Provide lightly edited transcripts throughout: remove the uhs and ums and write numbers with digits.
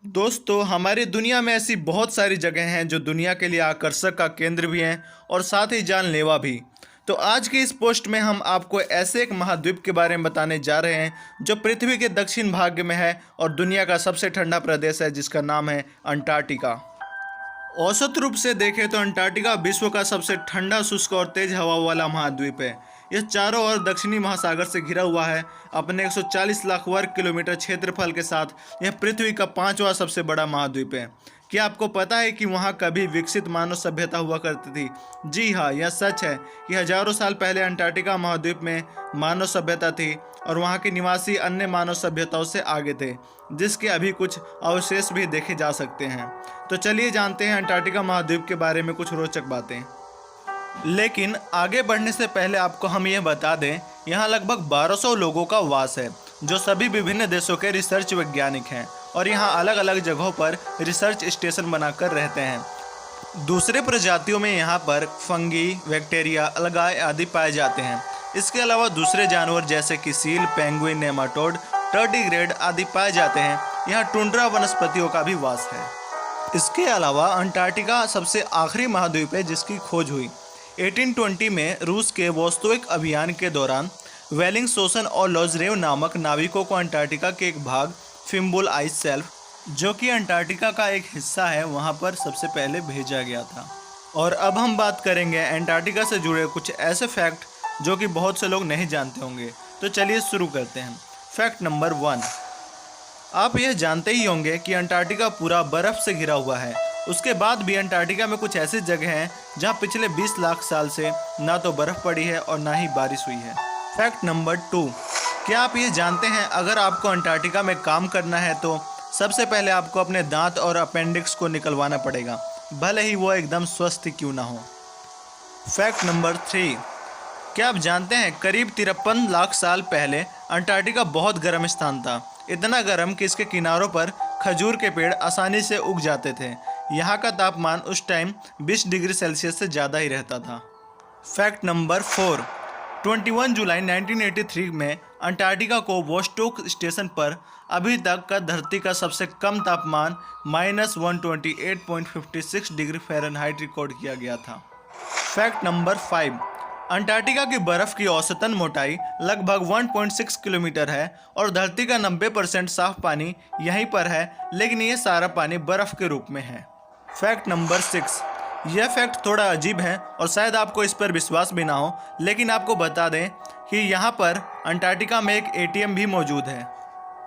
दोस्तों, हमारी दुनिया में ऐसी बहुत सारी जगह हैं जो दुनिया के लिए आकर्षक का केंद्र भी हैं और साथ ही जानलेवा भी। तो आज की इस पोस्ट में हम आपको ऐसे एक महाद्वीप के बारे में बताने जा रहे हैं जो पृथ्वी के दक्षिण भाग में है और दुनिया का सबसे ठंडा प्रदेश है, जिसका नाम है अंटार्कटिका। औसत रूप से देखें तो अंटार्कटिका विश्व का सबसे ठंडा, शुष्क और तेज हवा वाला महाद्वीप है। यह चारों ओर दक्षिणी महासागर से घिरा हुआ है। अपने 140 लाख वर्ग किलोमीटर क्षेत्रफल के साथ यह पृथ्वी का पांचवा सबसे बड़ा महाद्वीप है। क्या आपको पता है कि वहाँ कभी विकसित मानव सभ्यता हुआ करती थी? जी हाँ, यह सच है कि हजारों साल पहले अंटार्कटिका महाद्वीप में मानव सभ्यता थी और वहाँ के निवासी अन्य मानव सभ्यताओं से आगे थे, जिसके अभी कुछ अवशेष भी देखे जा सकते हैं। तो चलिए जानते हैं अंटार्कटिका महाद्वीप के बारे में कुछ रोचक बातें। लेकिन आगे बढ़ने से पहले आपको हम यह बता दें, यहाँ लगभग 1200 लोगों का वास है, जो सभी विभिन्न देशों के रिसर्च वैज्ञानिक हैं और यहाँ अलग अलग जगहों पर रिसर्च स्टेशन बनाकर रहते हैं। दूसरे प्रजातियों में यहाँ पर फंगी, बैक्टीरिया, अलगाए आदि पाए जाते हैं। इसके अलावा दूसरे जानवर जैसे कि सील, पेंगुइन, नेमाटोड, टर्डिग्रेड आदि पाए जाते हैं। यहाँ टुंड्रा वनस्पतियों का भी वास है। इसके अलावा अंटार्कटिका सबसे आखिरी महाद्वीप है जिसकी खोज हुई 1820 में रूस के वोस्तोइक अभियान के दौरान। वेलिंगसोसन और लॉज़रेव नामक नाविकों को अंटार्कटिका के एक भाग फिम्बुल आइस शेल्फ, जो कि अंटार्कटिका का एक हिस्सा है, वहां पर सबसे पहले भेजा गया था। और अब हम बात करेंगे अंटार्कटिका से जुड़े कुछ ऐसे फैक्ट जो कि बहुत से लोग नहीं जानते होंगे। तो चलिए शुरू करते हैं। फैक्ट नंबर 1, आप यह जानते ही होंगे कि अंटार्कटिका पूरा बर्फ़ से घिरा हुआ है। उसके बाद भी अंटार्कटिका में कुछ ऐसी जगह हैं जहां पिछले 20 लाख साल से ना तो बर्फ़ पड़ी है और ना ही बारिश हुई है। फैक्ट नंबर 2, क्या आप ये जानते हैं अगर आपको अंटार्कटिका में काम करना है तो सबसे पहले आपको अपने दांत और अपेंडिक्स को निकलवाना पड़ेगा, भले ही वो एकदम स्वस्थ क्यों ना हो। फैक्ट नंबर 3, क्या आप जानते हैं करीब 53 लाख साल पहले अंटार्कटिका बहुत गर्म स्थान था। इतना गर्म कि इसके किनारों पर खजूर के पेड़ आसानी से उग जाते थे। यहाँ का तापमान उस टाइम 20 डिग्री सेल्सियस से ज़्यादा ही रहता था। फैक्ट नंबर 4, 21 जुलाई 1983 में अंटार्कटिका को वोस्टोक स्टेशन पर अभी तक का धरती का सबसे कम तापमान -128.56 डिग्री फ़ारेनहाइट रिकॉर्ड किया गया था। फैक्ट नंबर 5, अंटार्कटिका की बर्फ़ की औसतन मोटाई लगभग 1.6 किलोमीटर है और धरती का 90% साफ पानी यहीं पर है, लेकिन ये सारा पानी बर्फ़ के रूप में है। फैक्ट नंबर 6, यह फैक्ट थोड़ा अजीब है और शायद आपको इस पर विश्वास भी ना हो, लेकिन आपको बता दें कि यहाँ पर अंटार्कटिका में एक एटीएम भी मौजूद है।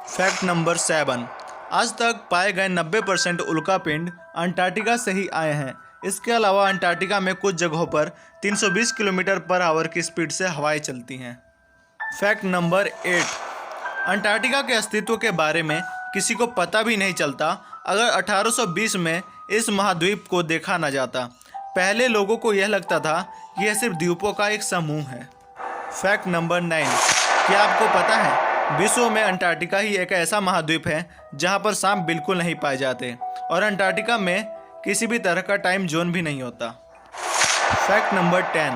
फैक्ट नंबर 7, आज तक पाए गए 90% उल्कापिंड अंटार्कटिका से ही आए हैं। इसके अलावा अंटार्कटिका में कुछ जगहों पर 320 किलोमीटर पर आवर की स्पीड से हवाएं चलती हैं। फैक्ट नंबर 8, अंटार्कटिका के अस्तित्व के बारे में किसी को पता भी नहीं चलता अगर 1820 में इस महाद्वीप को देखा न जाता। पहले लोगों को यह लगता था कि यह सिर्फ द्वीपों का एक समूह है। फैक्ट नंबर 9, क्या आपको पता है विश्व में अंटार्कटिका ही एक ऐसा महाद्वीप है जहां पर सांप बिल्कुल नहीं पाए जाते और अंटार्कटिका में किसी भी तरह का टाइम जोन भी नहीं होता। फैक्ट नंबर 10,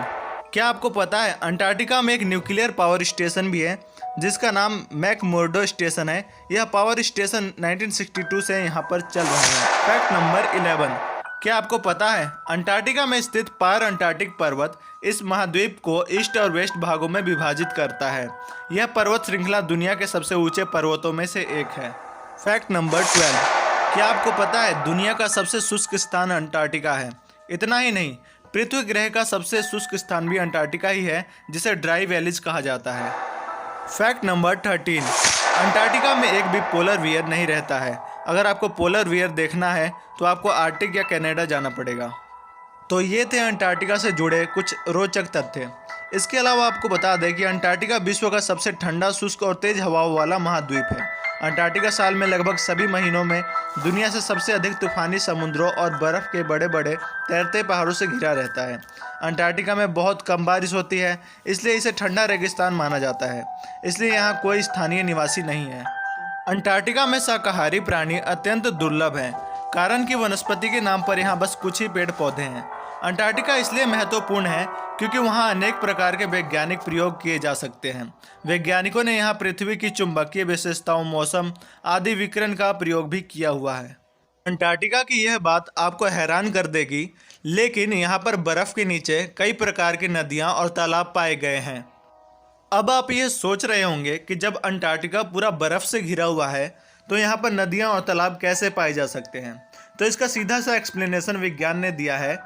क्या आपको पता है अंटार्कटिका में एक न्यूक्लियर पावर स्टेशन भी है जिसका नाम मैकमुर्डो स्टेशन है। यह पावर स्टेशन 1962 से यहाँ पर चल रहा है। फैक्ट नंबर 11, क्या आपको पता है अंटार्कटिका में स्थित पार अंटार्कटिक पर्वत इस महाद्वीप को ईस्ट और वेस्ट भागों में विभाजित करता है। यह पर्वत श्रृंखला दुनिया के सबसे ऊंचे पर्वतों में से एक है। फैक्ट नंबर 12, क्या आपको पता है दुनिया का सबसे शुष्क स्थान अंटार्कटिका है। इतना ही नहीं, पृथ्वी ग्रह का सबसे शुष्क स्थान भी अंटार्कटिका ही है, जिसे ड्राई वैलीज कहा जाता है। फैक्ट नंबर 13, अंटार्कटिका में एक भी पोलर वियर नहीं रहता है। अगर आपको पोलर वियर देखना है तो आपको आर्कटिक या कनाडा जाना पड़ेगा। तो ये थे अंटार्कटिका से जुड़े कुछ रोचक तथ्य। इसके अलावा आपको बता दें कि अंटार्कटिका विश्व का सबसे ठंडा, शुष्क और तेज हवाओं वाला महाद्वीप है। अंटार्कटिका साल में लगभग सभी महीनों में दुनिया से सबसे अधिक तूफानी समुद्रों और बर्फ़ के बड़े बड़े तैरते पहाड़ों से घिरा रहता है। अंटार्कटिका में बहुत कम बारिश होती है, इसलिए इसे ठंडा रेगिस्तान माना जाता है। इसलिए यहाँ कोई स्थानीय निवासी नहीं है। अंटार्कटिका में शाकाहारी प्राणी अत्यंत दुर्लभ हैं, कारण कि वनस्पति के नाम पर यहाँ बस कुछ ही पेड़ पौधे हैं। अंटार्कटिका इसलिए महत्वपूर्ण है क्योंकि वहाँ अनेक प्रकार के वैज्ञानिक प्रयोग किए जा सकते हैं। वैज्ञानिकों ने यहाँ पृथ्वी की चुंबकीय विशेषताओं, मौसम आदि विकिरण का प्रयोग भी किया हुआ है। अंटार्कटिका की यह बात आपको हैरान कर देगी, लेकिन यहाँ पर बर्फ़ के नीचे कई प्रकार की नदियाँ और तालाब पाए गए हैं। अब आप ये सोच रहे होंगे कि जब अंटार्कटिका पूरा बर्फ़ से घिरा हुआ है तो यहाँ पर नदियाँ और तालाब कैसे पाए जा सकते हैं। तो इसका सीधा सा एक्सप्लेनेशन विज्ञान ने दिया है।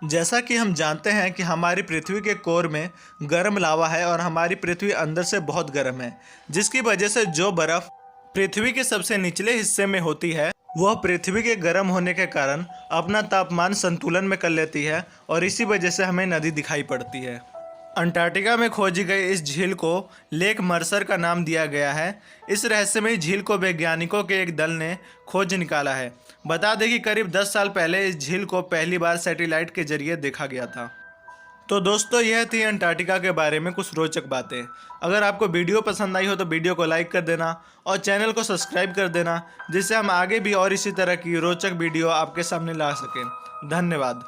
जैसा कि हम जानते हैं कि हमारी पृथ्वी के कोर में गर्म लावा है और हमारी पृथ्वी अंदर से बहुत गर्म है, जिसकी वजह से जो बर्फ़ पृथ्वी के सबसे निचले हिस्से में होती है वह पृथ्वी के गर्म होने के कारण अपना तापमान संतुलन में कर लेती है और इसी वजह से हमें नदी दिखाई पड़ती है। अंटार्कटिका में खोजी गई इस झील को लेक मर्सर का नाम दिया गया है। इस रहस्यमयी झील को वैज्ञानिकों के एक दल ने खोज निकाला है। बता दें कि करीब 10 साल पहले इस झील को पहली बार सैटेलाइट के जरिए देखा गया था। तो दोस्तों, यह थी अंटार्कटिका के बारे में कुछ रोचक बातें। अगर आपको वीडियो पसंद आई हो तो वीडियो को लाइक कर देना और चैनल को सब्सक्राइब कर देना, जिससे हम आगे भी और इसी तरह की रोचक वीडियो आपके सामने ला सकें। धन्यवाद।